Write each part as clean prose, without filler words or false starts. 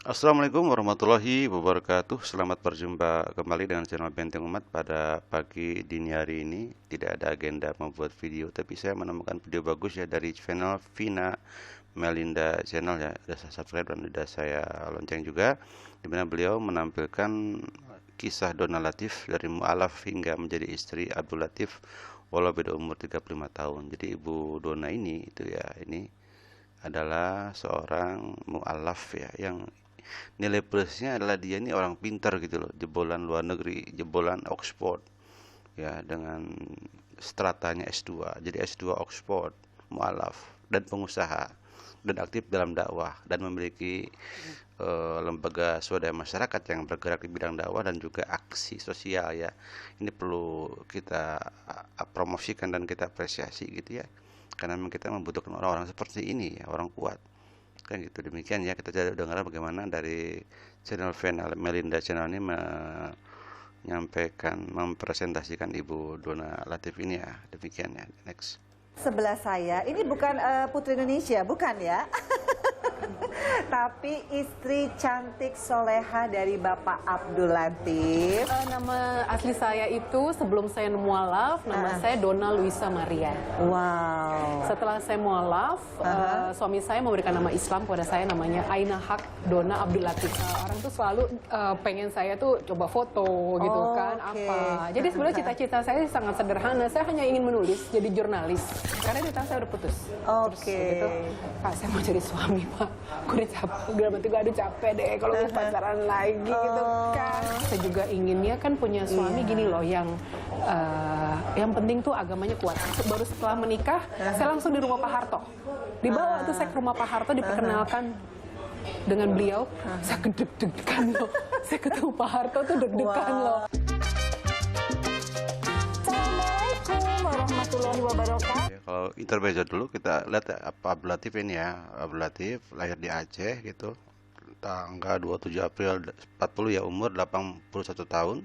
Assalamualaikum warahmatullahi wabarakatuh. Selamat berjumpa kembali dengan channel Benteng Umat pada pagi dini hari ini. Tidak ada agenda membuat video, tapi saya menemukan video bagus ya dari channel Vina Melinda Channel ya. Sudah saya subscribe dan sudah saya lonceng juga, di mana beliau menampilkan kisah Donna Latif dari mu'alaf hingga menjadi istri Abdul Latif walau beda umur 35 tahun. Jadi Ibu Donna ini itu ya, ini adalah seorang mu'alaf ya, yang nilai plusnya adalah dia ini orang pintar gitu loh, jebolan luar negeri, jebolan Oxford ya, dengan stratanya S2. Jadi S2 Oxford, mualaf dan pengusaha, dan aktif dalam dakwah dan memiliki lembaga swadaya masyarakat yang bergerak di bidang dakwah dan juga aksi sosial ya. Ini perlu kita promosikan dan kita apresiasi gitu ya, karena memang kita membutuhkan orang-orang seperti ini ya, orang kuat kan gitu. Demikian ya, kita coba dengar bagaimana dari channel Vina Melinda Channel ini menyampaikan, mempresentasikan Ibu Donna Latif ini ya. Demikian ya. Next. Sebelah saya, ini bukan Putri Indonesia, bukan ya? Tapi istri cantik soleha dari Bapak Abdul Latif. Nama asli saya itu sebelum saya mualaf, nama saya Donna Luisa Maria. Wow. Setelah saya mualaf, suami saya memberikan nama Islam kepada saya, namanya Aina Haq Donna Abdul Latif. Orang tuh selalu pengen saya tuh coba foto gitu kan, apa. Jadi sebenarnya cita-cita saya sangat sederhana, saya hanya ingin menulis, jadi jurnalis. Karena di tahun saya udah putus. Terus gitu, Pak, saya mau jadi suami, Pak. Aku udah capek, gue aduh capek deh kalau pacaran lagi gitu kan. Saya juga inginnya kan punya suami gini loh, yang penting tuh agamanya kuat. Baru setelah menikah, saya langsung di rumah Pak Harto. Dibawa tuh saya ke rumah Pak Harto, diperkenalkan dengan beliau. Saya deg-degan loh. Saya ketemu Pak Harto tuh deg-degan loh. Assalamualaikum warahmatullahi wabarakatuh. Ya, kalau intermezzo dulu kita lihat ya, Abdul Latif ini ya. Abdul Latif lahir di Aceh gitu, tanggal 27 April 40 ya, umur 81 tahun.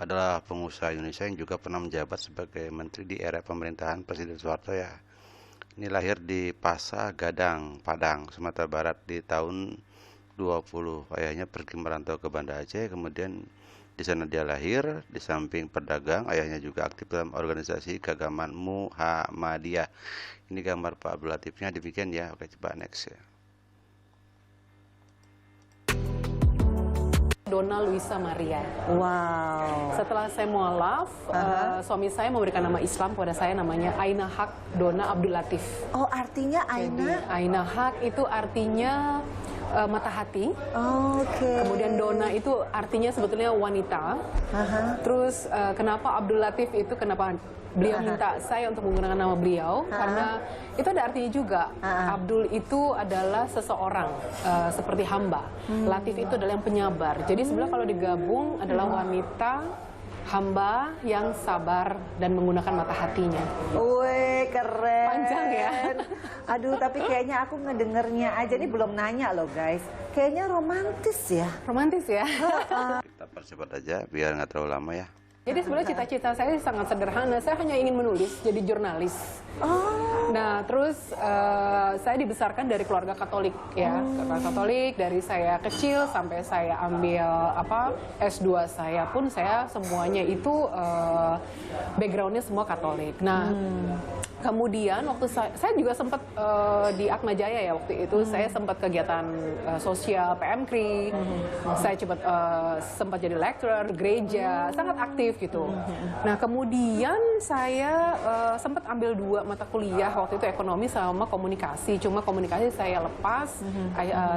Adalah pengusaha Indonesia yang juga pernah menjabat sebagai menteri di era pemerintahan Presiden Soeharto ya. Ini lahir di Pasar Gadang, Padang, Sumatera Barat di tahun 20. Ayahnya pergi merantau ke Banda Aceh, kemudian di sana dia lahir. Di samping pedagang, ayahnya juga aktif dalam organisasi keagamaan Muhammadiyah. Ini gambar Pak Abdul Latifnya, demikian ya. Oke, coba next ya. Donna Luisa Maria. Wow. Setelah saya mualaf, suami saya memberikan nama Islam kepada saya, namanya Aina Haq Donna Abdul Latif. Oh, artinya Aina? Aina Haq itu artinya mata hati. Kemudian Donna itu artinya sebetulnya wanita. Terus kenapa Abdul Latif itu, kenapa beliau minta saya untuk menggunakan nama beliau, karena itu ada artinya juga. Abdul itu adalah seseorang, seperti hamba. Latif itu adalah yang penyabar. Jadi sebenarnya kalau digabung adalah wanita hamba yang sabar dan menggunakan mata hatinya. Wih, keren. Panjang ya. Aduh, tapi kayaknya aku ngedengernya aja, nih belum nanya loh guys. Kayaknya romantis ya. Romantis ya. Kita percepat aja biar nggak terlalu lama ya. Jadi sebenarnya cita-cita saya sangat sederhana, saya hanya ingin menulis, jadi jurnalis. Nah, terus saya dibesarkan dari keluarga Katolik ya, keluarga Katolik dari saya kecil sampai saya ambil S2 saya pun saya semuanya itu backgroundnya semua Katolik. Nah, kemudian waktu saya juga sempat di Atma Jaya ya, waktu itu saya sempat kegiatan sosial PMKRI, saya sempat jadi lecturer gereja, sangat aktif gitu. Nah, kemudian saya sempat ambil 2 mata kuliah waktu itu, ekonomi sama komunikasi. Cuma komunikasi saya lepas,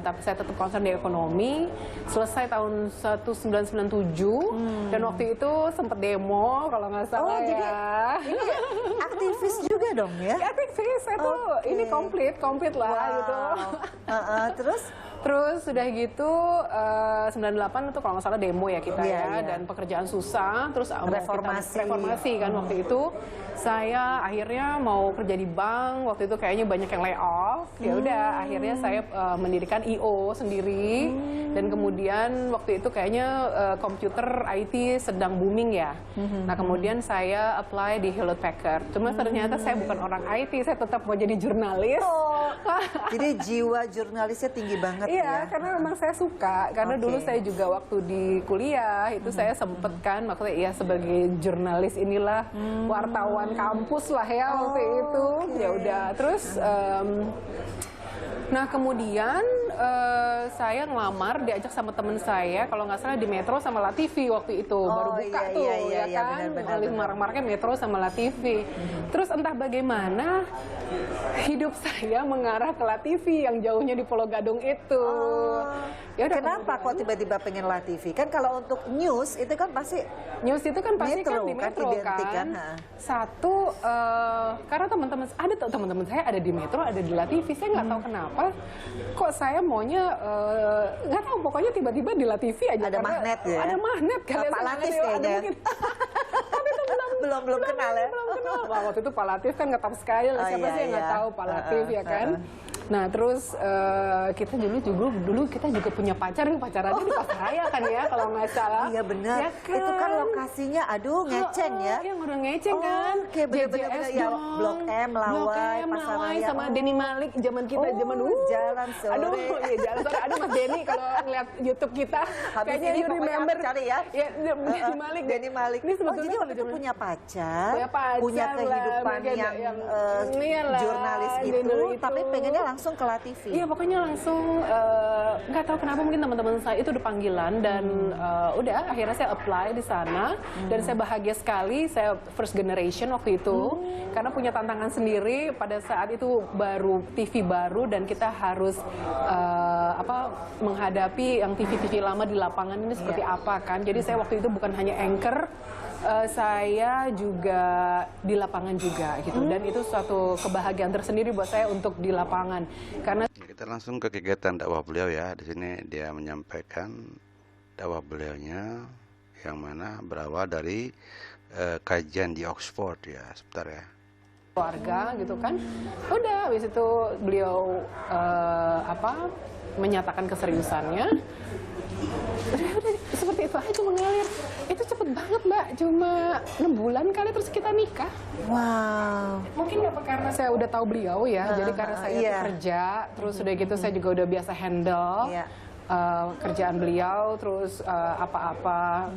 tapi saya tetap concern di ekonomi. Selesai tahun 1997 dan waktu itu sempat demo kalau nggak salah jadi ya. ini aktivis juga dong ya? Ya, aktivis saya tuh ini komplit lah gitu. Terus sudah gitu 98 itu kalau nggak salah demo ya kita dan pekerjaan susah, terus reformasi kan waktu itu. Saya akhirnya mau kerja di bank, waktu itu kayaknya banyak yang lay off. Ya udah, akhirnya saya mendirikan IO sendiri. Dan kemudian waktu itu kayaknya komputer IT sedang booming ya. Nah kemudian saya apply di Hewlett Packard. Cuma ternyata saya bukan orang IT, saya tetap mau jadi jurnalis. Jadi jiwa jurnalisnya tinggi banget ya. Iya, karena memang saya suka. Karena dulu saya juga waktu di kuliah itu saya sempet kan, maksudnya ya sebagai jurnalis inilah wartawan kampus lah ya waktu itu. Ya udah, terus nah kemudian saya ngelamar, diajak sama temen saya, kalau nggak salah di Metro sama LaTV waktu itu, baru buka tuh ya kan, paling marak-maraknya Metro sama LaTV. Terus entah bagaimana hidup saya mengarah ke LaTV yang jauhnya di Pulau Gadung itu. Ya udah, kenapa kok tiba-tiba pengen LaTV? Kan kalau untuk news itu kan pasti news itu kan pasti Metro, kan di Metro identik kan. kan? Satu karena teman-teman saya ada di Metro, ada di LaTV. Saya nggak tahu kenapa kok saya maunya nggak tahu, pokoknya tiba-tiba di LaTV aja. Ada magnet ya? Ada magnet kalian. Pak Latif kayaknya. Tapi itu belum kenal ya? Belum kenal. Wah, waktu itu Pak Latif kan ngetop sekali lah. Siapa sih yang nggak tahu Pak Latif ya kan? Nah terus kita dulu kita juga punya pacarannya di Pasaraya kan ya kalau nggak salah. Iya benar. Ya kan? Itu kan lokasinya, aduh ngeceng ya. Iya udah ngeceng kan. Oke, bener-bener ya, Blok M, Lawai, Pasaraya. Sama Denny Malik zaman kita zaman dulu. Jalan Sore. Aduh, iya Jalan Sore. Aduh Mas Denny kalau ngeliat YouTube kita, Habis kayaknya ini you pokoknya remember. aku cari ya. Ya, Denny Malik. Denny Malik. Ini Oh, sebetulnya jadi waktu kalau itu zaman- punya pacar, punya kehidupan pacar yang iyalah, jurnalis dulu gitu, itu. tapi pengennya langsung ke LaTV. Iya pokoknya langsung nggak tahu kenapa mungkin teman-teman saya itu udah panggilan dan udah akhirnya saya apply di sana dan saya bahagia sekali, saya first generation waktu itu karena punya tantangan sendiri pada saat itu baru TV baru dan kita harus menghadapi yang TV-TV lama di lapangan ini seperti apa kan. Jadi saya waktu itu bukan hanya anchor, saya juga di lapangan juga gitu dan itu suatu kebahagiaan tersendiri buat saya untuk di lapangan karena Kita langsung ke kegiatan dakwah beliau ya. Di sini dia menyampaikan dakwah beliaunya yang mana berawal dari kajian di Oxford ya. Sebentar ya. keluarga gitu kan. Udah habis itu beliau menyatakan keseriusannya. Udah, seperti itu aja mengalir. Itu cepet banget Mbak, cuma 6 bulan kali terus kita nikah. Wow. Mungkin apa karena saya udah tahu beliau ya, jadi karena saya tuh kerja, terus udah gitu saya juga udah biasa handle kerjaan beliau, terus apa-apa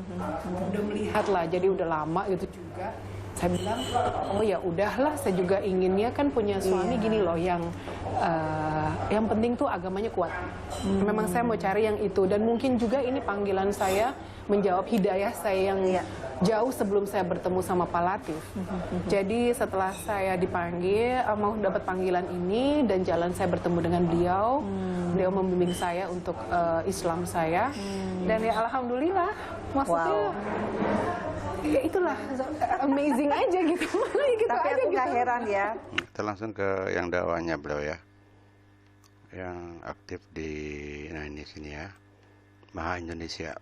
udah melihat lah, jadi udah lama gitu juga. Saya bilang, oh ya udahlah, saya juga inginnya kan punya suami gini loh yang penting tuh agamanya kuat. Memang saya mau cari yang itu dan mungkin juga ini panggilan saya menjawab hidayah saya yang jauh sebelum saya bertemu sama Pak Latif. Jadi setelah saya dipanggil, mau dapat panggilan ini dan jalan saya bertemu dengan beliau, beliau membimbing saya untuk Islam saya dan ya alhamdulillah, maksudnya ya itulah amazing aja gitu. Gitu Tapi aja aku gitu. nggak heran ya. Kita langsung ke yang dakwahnya beliau ya. Yang aktif di ini sini ya. Maha Indonesia.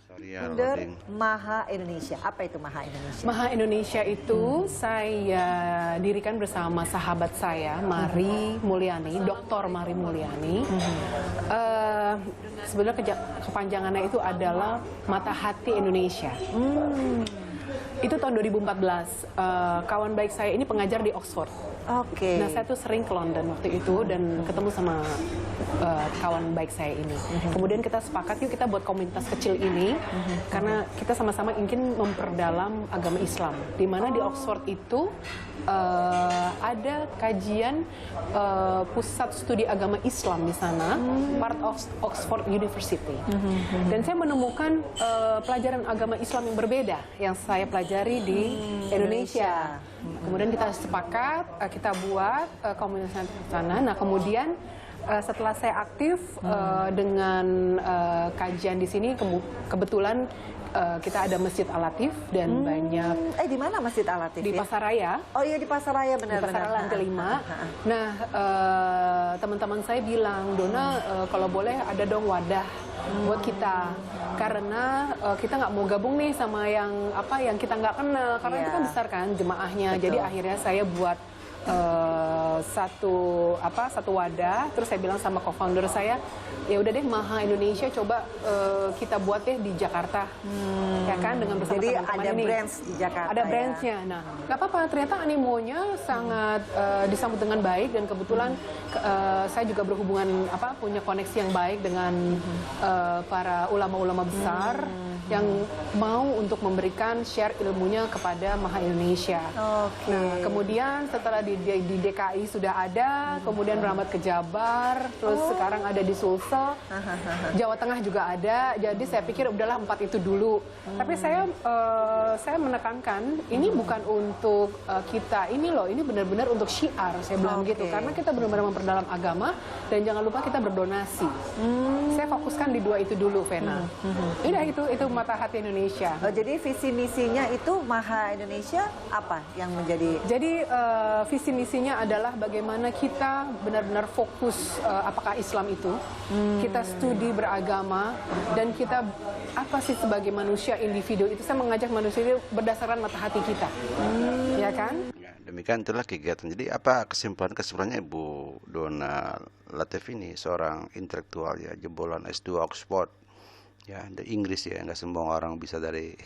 Sorry ya, Founder loading. Maha Indonesia. Apa itu Maha Indonesia? Maha Indonesia itu saya dirikan bersama sahabat saya, Mari Mulyani, Dr. Mari Mulyani. Sebenarnya kepanjangannya itu adalah Mata Hati Indonesia. Itu tahun 2014. Kawan baik saya ini pengajar di Oxford. Oke. Nah, saya tuh sering ke London waktu itu dan ketemu sama kawan baik saya ini. Kemudian kita sepakat yuk kita buat komunitas kecil ini karena kita sama-sama ingin memperdalam agama Islam. Di mana di Oxford itu ada kajian pusat studi agama Islam di sana, part of Oxford University. Dan saya menemukan pelajaran agama Islam yang berbeda yang saya pelajari di Indonesia. Kemudian kita sepakat, kita buat komunitas di sana. Nah kemudian setelah saya aktif dengan kajian di sini, kebetulan kita ada Masjid Al-Latif dan banyak Di mana Masjid Al-Latif? di Pasaraya. Oh iya, di Pasaraya, Di benar-benar. Pasar Lantai 5. Nah, teman-teman saya bilang, Dona, kalau boleh ada dong wadah buat kita, karena kita nggak mau gabung nih sama yang kita nggak kenal, karena itu kan besar kan jemaahnya. Betul. Jadi akhirnya saya buat satu wadah. Terus saya bilang sama co-founder saya, ya udah deh, Maha Indonesia coba kita buat deh di Jakarta, ya kan, dengan bersama Jadi teman-teman ada ini. branch di Jakarta. Ada ya? branchnya. Nah, nggak apa-apa. Ternyata animonya sangat disambut dengan baik, dan kebetulan saya juga berhubungan punya koneksi yang baik dengan para ulama-ulama besar yang mau untuk memberikan share ilmunya kepada Maha Indonesia. Oke. Nah, kemudian setelah di DKI sudah ada, kemudian merambat ke Jabar, terus sekarang ada di Sulsel, Jawa Tengah juga ada. Jadi saya pikir udahlah 4 itu dulu. Tapi saya menekankan ini bukan untuk kita, ini loh, ini benar-benar untuk syiar, saya bilang gitu, karena kita benar-benar memperdalam agama, dan jangan lupa kita berdonasi. Saya fokuskan di 2 itu dulu, Vena. Udah, itu mata hati Indonesia. Oh, jadi visi misinya itu Maha Indonesia apa yang menjadi? Jadi visi misinya adalah bagaimana kita benar-benar fokus apakah Islam itu, kita studi beragama, dan kita apa sih sebagai manusia individu itu. Saya mengajak manusia itu berdasarkan mata hati kita, ya kan? Ya, demikian itulah kegiatan. Jadi apa kesimpulannya Ibu Dona Latif ini seorang intelektual ya, jebolan S2 Oxford. Ya, dari Inggris ya, nggak semua orang bisa dari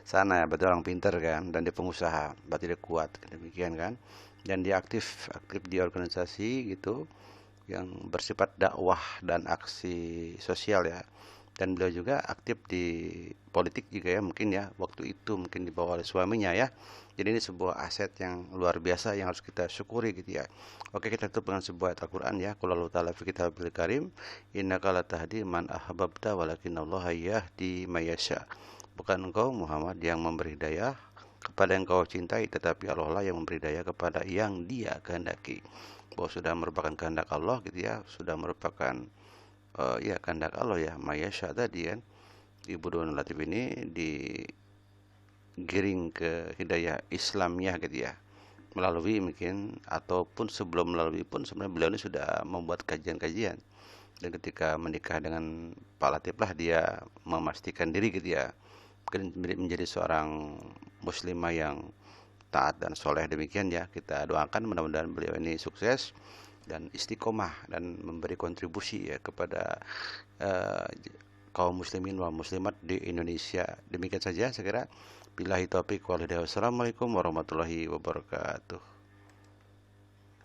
sana ya, berarti orang pinter kan, dan dia pengusaha, berarti dia kuat, demikian kan, dan dia aktif di organisasi gitu, yang bersifat dakwah dan aksi sosial ya, dan beliau juga aktif di politik juga ya, mungkin ya, waktu itu mungkin dibawa oleh suaminya ya. Jadi ini sebuah aset yang luar biasa yang harus kita syukuri gitu ya. Oke, kita tutup dengan sebuah ayat Al-Quran ya. Qul Allahu ta'ala fi kitabil karim, innaka latahdi man ahbabta walakinallaha yahdi may yasha. Bukan engkau Muhammad yang memberi hidayah kepada yang kau cintai, tetapi Allah lah yang memberi hidayah kepada yang Dia kehendaki. Bahwa sudah merupakan kehendak Allah gitu ya, sudah merupakan ya kehendak Allah ya, may yasha tadi kan. Ibu Dona Latif ini digiring ke hidayah Islamiyah gitu ya, melalui mungkin, ataupun sebelum melalui pun sebenarnya beliau ini sudah membuat kajian-kajian, dan ketika menikah dengan Pak Latif lah dia memastikan diri gitu ya, mungkin menjadi seorang muslimah yang taat dan soleh. Demikian ya, kita doakan mudah-mudahan beliau ini sukses dan istiqomah dan memberi kontribusi ya kepada kaum muslimin wal muslimat di Indonesia. Demikian saja saya kira. Billahi taufiq wal hidayah. Wassalamualaikum warahmatullahi wabarakatuh.